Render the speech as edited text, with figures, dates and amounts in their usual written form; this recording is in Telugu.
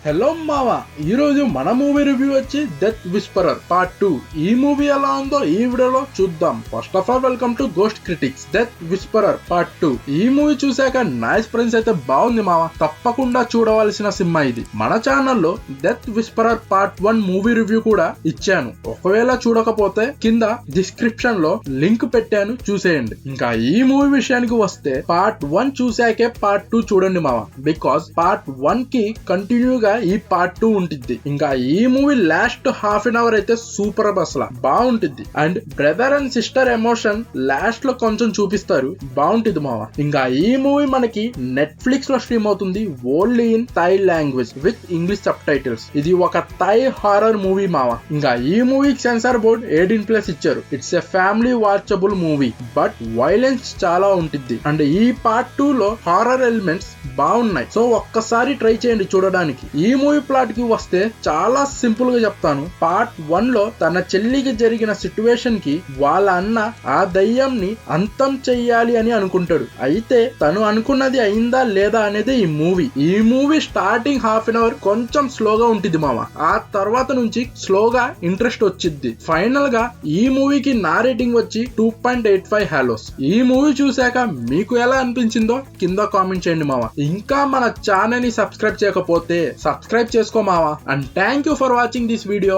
హలో మావా, ఈరోజు మన మూవీ రివ్యూ వచ్చి డెత్ విస్పరర్ పార్ట్ 2. ఈ మూవీ ఎలా ఉందో ఈ వీడియోలో చూద్దాం. First of all welcome to Ghost Critics. Death Whisperer part 2 ఈ మూవీ చూసాక నైస్ ఫ్రెండ్స్ అయితే బాగుంది మావా, తప్పకుండా చూడవలసిన సినిమా ఇది. మన ఛానల్లో death Whisperer part 1 movie review కూడా ఇచ్చాను. ఒకవేళ చూడకపోతే కింద డిస్క్రిప్షన్ లో లింక్ పెట్టాను, చూసేయండి. ఇంకా ఈ మూవీ విషయానికి వస్తే పార్ట్ 1 చూసాకే పార్ట్ 2 చూడండి మావా, బికాస్ పార్ట్ 1 కి కంటిన్యూగా ఈ పార్ట్ 2 ఉంటుంది. ఇంకా ఈ movie last half an hour అయితే సూపర్ అసలు బాగుంటుంది. And brother and sister emotion last లో కొంచెం చూపిస్తారు, బాగుంటుంది మావా. ఇంకా ఈ మూవీ మనకి నెట్ఫ్లిక్స్ లో స్ట్రీమ్ అవుతుంది, only in Thai language with English subtitles. ఇది ఒక థై హారర్ మూవీ మావా. ఇంకా ఈ మూవీకి సెన్సార్ బోర్డ్ 18+ ఇచ్చారు. It's a family watchable movie, but violence చాలా ఉంటుంది. అండ్ ఈ పార్ట్ 2 లో హారర్ ఎలిమెంట్స్ బాగున్నాయి, సో ఒక్కసారి ట్రై చేయండి చూడడానికి. ఈ మూవీ ప్లాట్ కి వస్తే చాలా సింపుల్ గా చెప్తాను. పార్ట్ 1 లో తన చెల్లికి జరిగిన సిచ్యువేషన్ కి వాళ్ళ అన్న ఆ దయ్యంని అంతం చెయ్యాలి అని అనుకుంటాడు. అయితే తను అనుకున్నది అయిందా లేదా అనేది ఈ movie starting half an hour కొంచెం స్లోగా ఉంటుంది మామ, ఆ తర్వాత నుంచి స్లోగా ఇంట్రెస్ట్ వచ్చింది. ఫైనల్ గా ఈ మూవీకి నా రేటింగ్ వచ్చి 2.85 హాలోస్. ఈ మూవీ చూసాక మీకు ఎలా అనిపించిందో కింద కామెంట్ చేయండి మామ. ఇంకా మన ఛానల్ ని సబ్స్క్రైబ్ చేయకపోతే సబ్స్క్రైబ్ చేసుకో మావా. And thank you for watching this video.